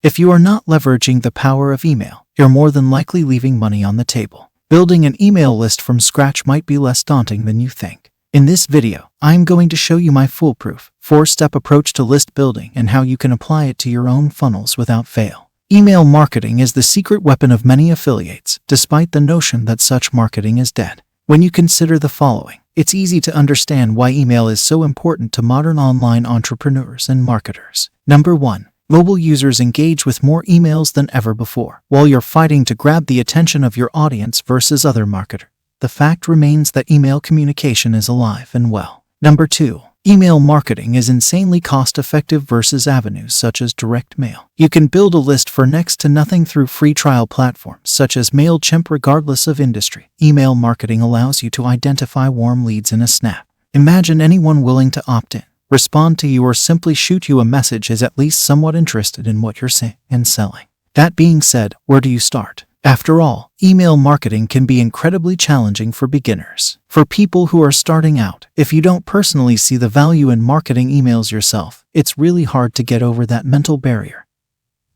If you are not leveraging the power of email, you're more than likely leaving money on the table. Building an email list from scratch might be less daunting than you think. In this video, I'm going to show you my foolproof, 4-step approach to list building and how you can apply it to your own funnels without fail. Email marketing is the secret weapon of many affiliates, despite the notion that such marketing is dead. When you consider the following, it's easy to understand why email is so important to modern online entrepreneurs and marketers. Number 1. Mobile users engage with more emails than ever before. While you're fighting to grab the attention of your audience versus other marketers, the fact remains that email communication is alive and well. Number 2. Email marketing is insanely cost-effective versus avenues such as direct mail. You can build a list for next to nothing through free trial platforms such as MailChimp regardless of industry. Email marketing allows you to identify warm leads in a snap. Imagine anyone willing to opt in, respond to you, or simply shoot you a message is at least somewhat interested in what you're saying and selling. That being said, where do you start? After all, email marketing can be incredibly challenging for beginners. For people who are starting out, if you don't personally see the value in marketing emails yourself, it's really hard to get over that mental barrier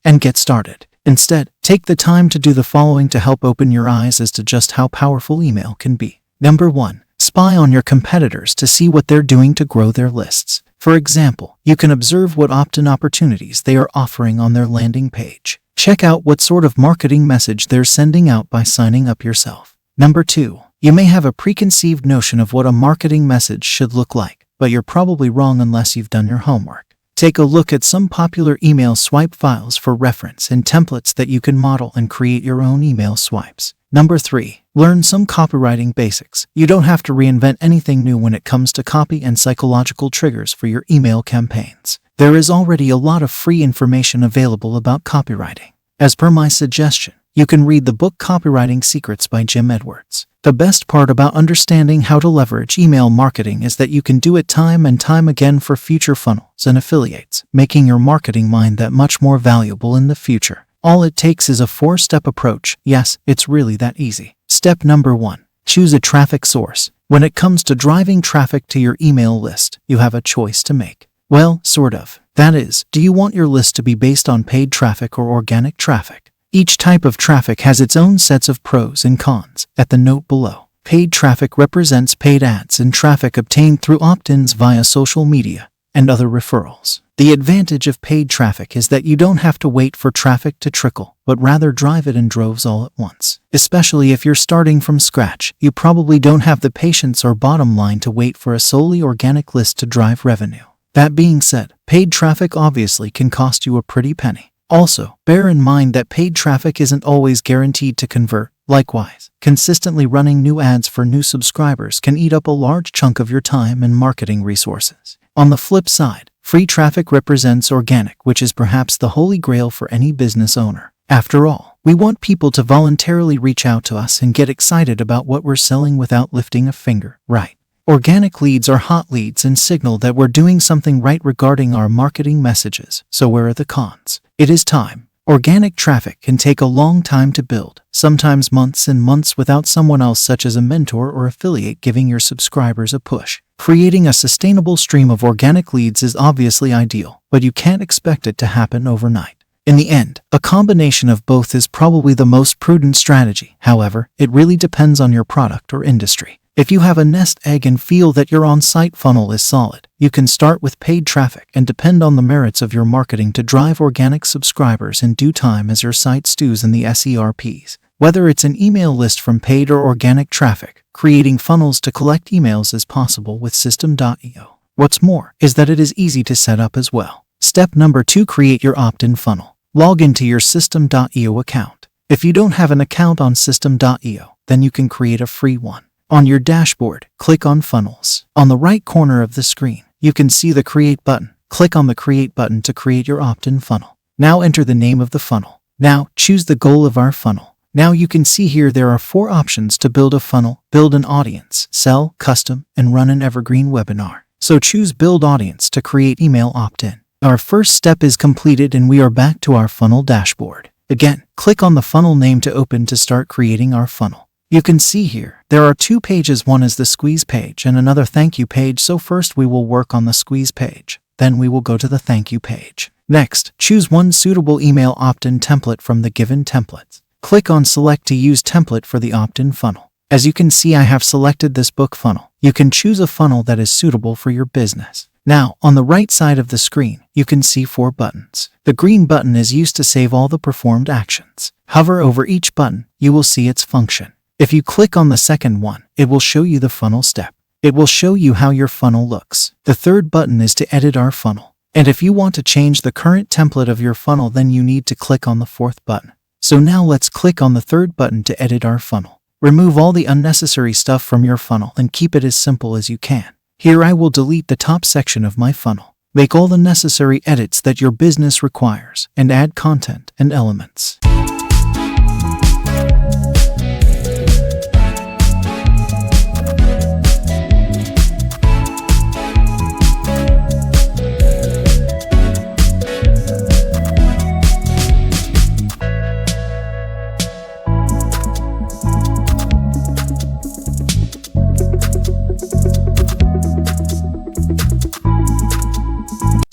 and get started. Instead, take the time to do the following to help open your eyes as to just how powerful email can be. Number 1. Spy on your competitors to see what they're doing to grow their lists. For example, you can observe what opt-in opportunities they are offering on their landing page. Check out what sort of marketing message they're sending out by signing up yourself. Number 2. You may have a preconceived notion of what a marketing message should look like, but you're probably wrong unless you've done your homework. Take a look at some popular email swipe files for reference and templates that you can model and create your own email swipes. Number 3. Learn some copywriting basics. You don't have to reinvent anything new when it comes to copy and psychological triggers for your email campaigns. There is already a lot of free information available about copywriting. As per my suggestion, you can read the book Copywriting Secrets by Jim Edwards. The best part about understanding how to leverage email marketing is that you can do it time and time again for future funnels and affiliates, making your marketing mind that much more valuable in the future. All it takes is a 4-step approach. Yes, it's really that easy. Step number 1. Choose a traffic source. When it comes to driving traffic to your email list, you have a choice to make. Well, sort of. That is, do you want your list to be based on paid traffic or organic traffic? Each type of traffic has its own sets of pros and cons. At the note below, paid traffic represents paid ads and traffic obtained through opt-ins via social media and other referrals. The advantage of paid traffic is that you don't have to wait for traffic to trickle, but rather drive it in droves all at once. Especially if you're starting from scratch, you probably don't have the patience or bottom line to wait for a solely organic list to drive revenue. That being said, paid traffic obviously can cost you a pretty penny. Also, bear in mind that paid traffic isn't always guaranteed to convert. Likewise, consistently running new ads for new subscribers can eat up a large chunk of your time and marketing resources. On the flip side, free traffic represents organic, which is perhaps the holy grail for any business owner. After all, we want people to voluntarily reach out to us and get excited about what we're selling without lifting a finger, right? Organic leads are hot leads and signal that we're doing something right regarding our marketing messages. So where are the cons? It is time. Organic traffic can take a long time to build, sometimes months and months without someone else such as a mentor or affiliate giving your subscribers a push. Creating a sustainable stream of organic leads is obviously ideal, but you can't expect it to happen overnight. In the end, a combination of both is probably the most prudent strategy. However, it really depends on your product or industry. If you have a nest egg and feel that your on-site funnel is solid, you can start with paid traffic and depend on the merits of your marketing to drive organic subscribers in due time as your site stews in the SERPs. Whether it's an email list from paid or organic traffic, creating funnels to collect emails is possible with System.io. What's more is that it is easy to set up as well. Step number 2. Create your opt-in funnel. Log into your System.io account. If you don't have an account on System.io, then you can create a free one. On your dashboard, click on Funnels. On the right corner of the screen, you can see the Create button. Click on the Create button to create your opt-in funnel. Now enter the name of the funnel. Now choose the goal of our funnel. Now you can see here there are 4 options to build a funnel: build an audience, sell, custom, and run an evergreen webinar. So choose Build Audience to create email opt-in. Our first step is completed and we are back to our funnel dashboard. Again, click on the funnel name to open to start creating our funnel. You can see here, there are 2 pages. One is the squeeze page and another thank you page. So first we will work on the squeeze page. Then we will go to the thank you page. Next, choose one suitable email opt-in template from the given templates. Click on Select to use template for the opt-in funnel. As you can see, I have selected this book funnel. You can choose a funnel that is suitable for your business. Now, on the right side of the screen, you can see 4 buttons. The green button is used to save all the performed actions. Hover over each button, you will see its function. If you click on the second one, it will show you the funnel step. It will show you how your funnel looks. The third button is to edit our funnel. And if you want to change the current template of your funnel, then you need to click on the 4th button. So now let's click on the 3rd button to edit our funnel. Remove all the unnecessary stuff from your funnel and keep it as simple as you can. Here I will delete the top section of my funnel. Make all the necessary edits that your business requires and add content and elements.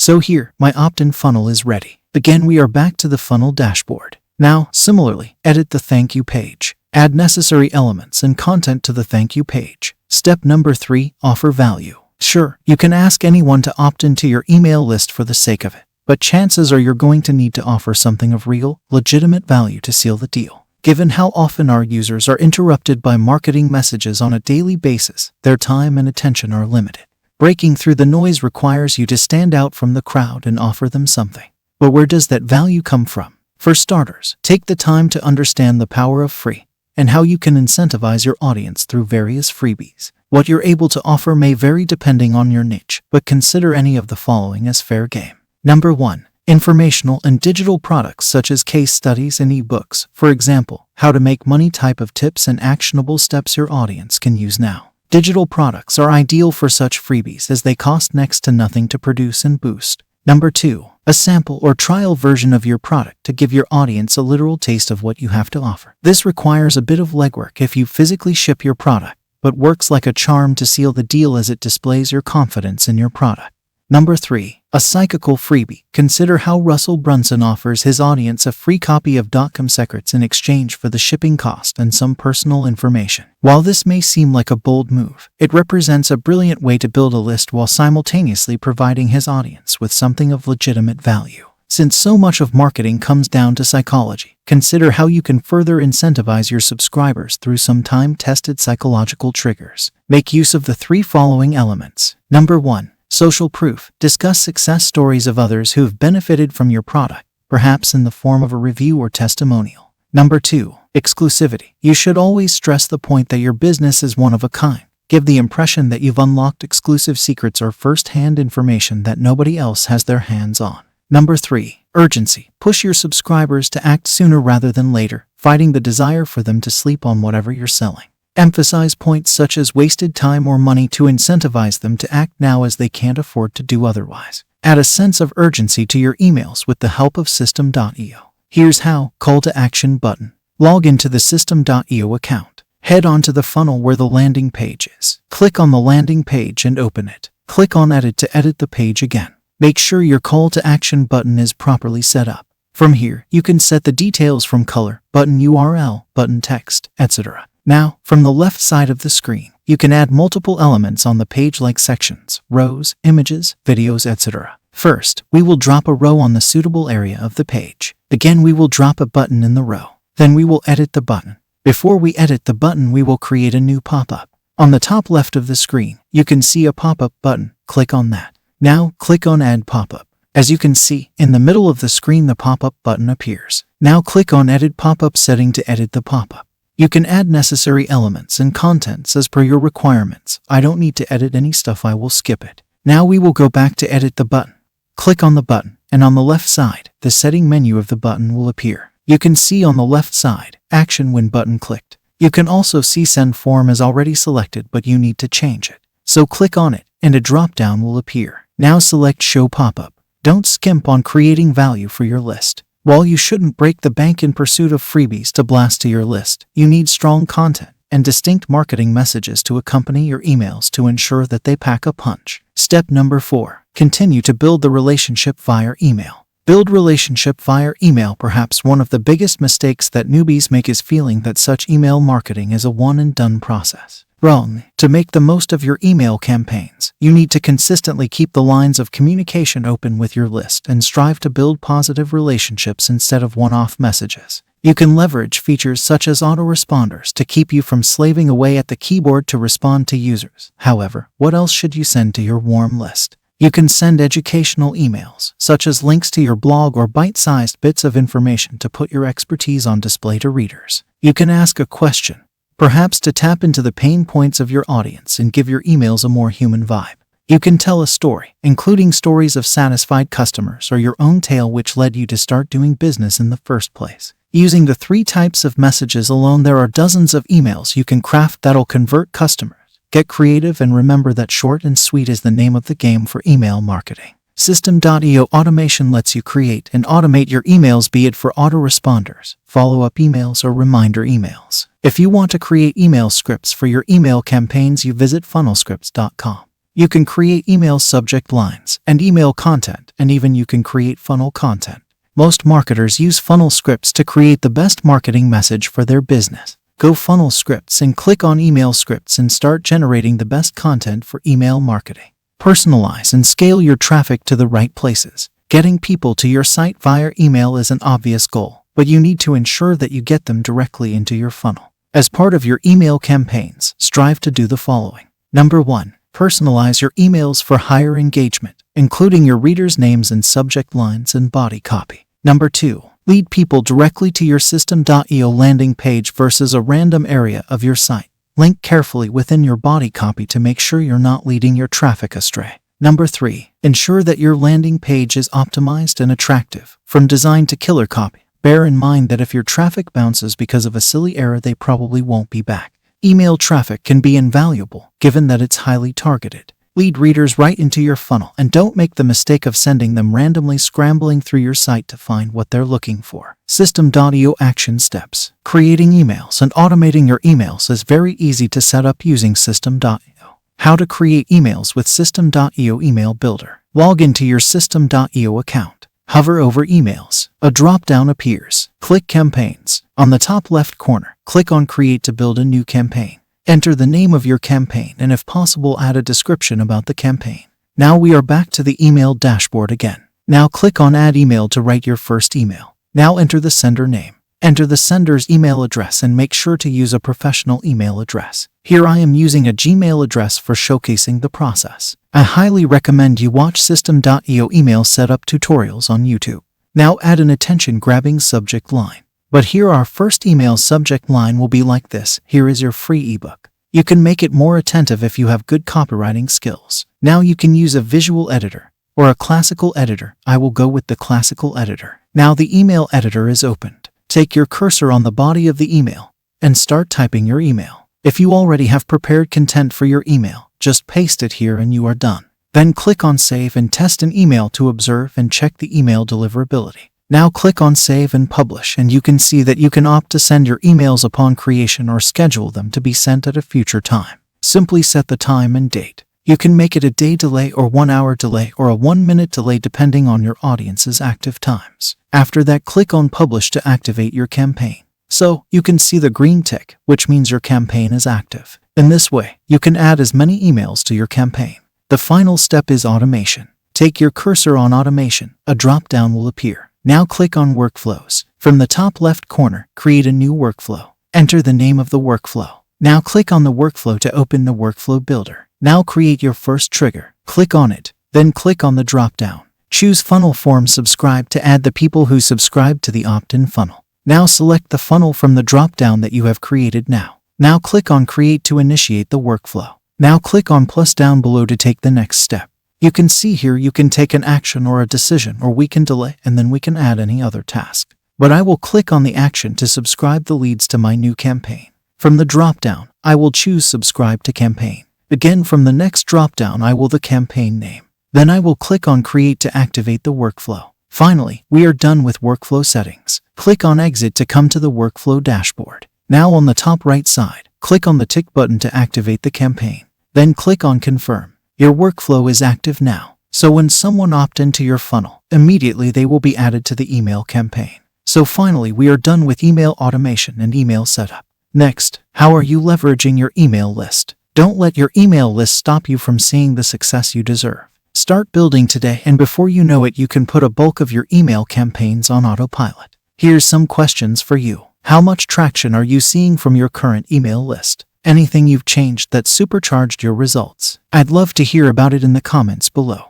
So here, my opt-in funnel is ready. Again, we are back to the funnel dashboard. Now, similarly, edit the thank you page. Add necessary elements and content to the thank you page. Step number 3, offer value. Sure, you can ask anyone to opt into your email list for the sake of it, but chances are you're going to need to offer something of real, legitimate value to seal the deal. Given how often our users are interrupted by marketing messages on a daily basis, their time and attention are limited. Breaking through the noise requires you to stand out from the crowd and offer them something. But where does that value come from? For starters, take the time to understand the power of free and how you can incentivize your audience through various freebies. What you're able to offer may vary depending on your niche, but consider any of the following as fair game. Number 1. Informational and digital products such as case studies and ebooks. For example, how to make money type of tips and actionable steps your audience can use now. Digital products are ideal for such freebies as they cost next to nothing to produce and boost. Number 2. A sample or trial version of your product to give your audience a literal taste of what you have to offer. This requires a bit of legwork if you physically ship your product, but works like a charm to seal the deal as it displays your confidence in your product. Number 3. A psychical freebie. Consider how Russell Brunson offers his audience a free copy of Dotcom Secrets in exchange for the shipping cost and some personal information. While this may seem like a bold move, it represents a brilliant way to build a list while simultaneously providing his audience with something of legitimate value. Since so much of marketing comes down to psychology, consider how you can further incentivize your subscribers through some time-tested psychological triggers. Make use of the 3 following elements. Number 1. Social proof. Discuss success stories of others who have benefited from your product, perhaps in the form of a review or testimonial. Number 2. Exclusivity. You should always stress the point that your business is one of a kind. Give the impression that you've unlocked exclusive secrets or first-hand information that nobody else has their hands on. Number 3. Urgency. Push your subscribers to act sooner rather than later, fighting the desire for them to sleep on whatever you're selling. Emphasize points such as wasted time or money to incentivize them to act now as they can't afford to do otherwise. Add a sense of urgency to your emails with the help of System.io. Here's how. Call to action button. Log into the System.io account. Head onto the funnel where the landing page is. Click on the landing page and open it. Click on Edit to edit the page again. Make sure your call to action button is properly set up. From here, you can set the details from color, button URL, button text, etc. Now, from the left side of the screen, you can add multiple elements on the page like sections, rows, images, videos, etc. First, we will drop a row on the suitable area of the page. Again, we will drop a button in the row. Then we will edit the button. Before we edit the button, we will create a new pop-up. On the top left of the screen, you can see a pop-up button. Click on that. Now, click on Add Pop-up. As you can see, in the middle of the screen the pop-up button appears. Now click on Edit Pop-up setting to edit the pop-up. You can add necessary elements and contents as per your requirements. I don't need to edit any stuff, I will skip it. Now we will go back to edit the button. Click on the button, and on the left side, the setting menu of the button will appear. You can see on the left side, Action when button clicked. You can also see Send Form is already selected, but you need to change it. So click on it, and a drop-down will appear. Now select Show Pop-up. Don't skimp on creating value for your list. While you shouldn't break the bank in pursuit of freebies to blast to your list, you need strong content and distinct marketing messages to accompany your emails to ensure that they pack a punch. Step number 4. Continue to build the relationship via email. Build relationship via email. Perhaps one of the biggest mistakes that newbies make is feeling that such email marketing is a one-and-done process. Wrong. To make the most of your email campaigns, you need to consistently keep the lines of communication open with your list and strive to build positive relationships instead of one-off messages. You can leverage features such as autoresponders to keep you from slaving away at the keyboard to respond to users. However, what else should you send to your warm list? You can send educational emails, such as links to your blog or bite-sized bits of information to put your expertise on display to readers. You can ask a question, perhaps to tap into the pain points of your audience and give your emails a more human vibe. You can tell a story, including stories of satisfied customers or your own tale which led you to start doing business in the first place. Using the 3 types of messages alone, there are dozens of emails you can craft that'll convert customers. Get creative and remember that short and sweet is the name of the game for email marketing. System.io automation lets you create and automate your emails, be it for autoresponders, follow-up emails, or reminder emails. If you want to create email scripts for your email campaigns, you visit funnelscripts.com. You can create email subject lines and email content, and even you can create funnel content. Most marketers use funnel scripts to create the best marketing message for their business. Go Funnel Scripts and click on Email Scripts and start generating the best content for email marketing. Personalize and scale your traffic to the right places. Getting people to your site via email is an obvious goal, but you need to ensure that you get them directly into your funnel. As part of your email campaigns, strive to do the following. Number 1. Personalize your emails for higher engagement, including your readers' names and subject lines and body copy. Number 2. Lead people directly to your System.io landing page versus a random area of your site. Link carefully within your body copy to make sure you're not leading your traffic astray. Number 3. Ensure that your landing page is optimized and attractive. From design to killer copy, bear in mind that if your traffic bounces because of a silly error, they probably won't be back. Email traffic can be invaluable, given that it's highly targeted. Lead readers right into your funnel, and don't make the mistake of sending them randomly scrambling through your site to find what they're looking for. System.io action steps. Creating emails and automating your emails is very easy to set up using System.io. How to create emails with System.io Email Builder. Log into your System.io account. Hover over Emails. A drop-down appears. Click Campaigns. On the top left corner, click on Create to build a new campaign. Enter the name of your campaign and, if possible, add a description about the campaign. Now we are back to the email dashboard again. Now click on Add Email to write your first email. Now enter the sender name. Enter the sender's email address and make sure to use a professional email address. Here I am using a Gmail address for showcasing the process. I highly recommend you watch System.io email setup tutorials on YouTube. Now add an attention-grabbing subject line. But here our first email subject line will be like this. Here is your free ebook. You can make it more attentive if you have good copywriting skills. Now you can use a visual editor or a classical editor. I will go with the classical editor. Now the email editor is opened. Take your cursor on the body of the email and start typing your email. If you already have prepared content for your email, just paste it here and you are done. Then click on Save and Test an email to observe and check the email deliverability. Now click on Save and Publish, and you can see that you can opt to send your emails upon creation or schedule them to be sent at a future time. Simply set the time and date. You can make it a day delay or 1 hour delay or a 1 minute delay depending on your audience's active times. After that, click on Publish to activate your campaign. So, you can see the green tick, which means your campaign is active. In this way, you can add as many emails to your campaign. The final step is automation. Take your cursor on automation. A drop-down will appear. Now click on Workflows. From the top left corner, create a new workflow. Enter the name of the workflow. Now click on the workflow to open the workflow builder. Now create your first trigger. Click on it. Then click on the drop-down. Choose Funnel Form Subscribe to add the people who subscribe to the opt-in funnel. Now select the funnel from the drop-down that you have created now. Now click on Create to initiate the workflow. Now click on plus down below to take the next step. You can see here you can take an action or a decision, or we can delay and then we can add any other task. But I will click on the action to subscribe the leads to my new campaign. From the drop-down, I will choose Subscribe to Campaign. Again, from the next drop-down, I will the campaign name. Then I will click on Create to activate the workflow. Finally, we are done with workflow settings. Click on Exit to come to the workflow dashboard. Now on the top right side, click on the tick button to activate the campaign. Then click on Confirm. Your workflow is active now. So when someone opts into your funnel, immediately they will be added to the email campaign. So finally, we are done with email automation and email setup. Next, how are you leveraging your email list? Don't let your email list stop you from seeing the success you deserve. Start building today, and before you know it, you can put a bulk of your email campaigns on autopilot. Here's some questions for you. How much traction are you seeing from your current email list? Anything you've changed that supercharged your results? I'd love to hear about it in the comments below.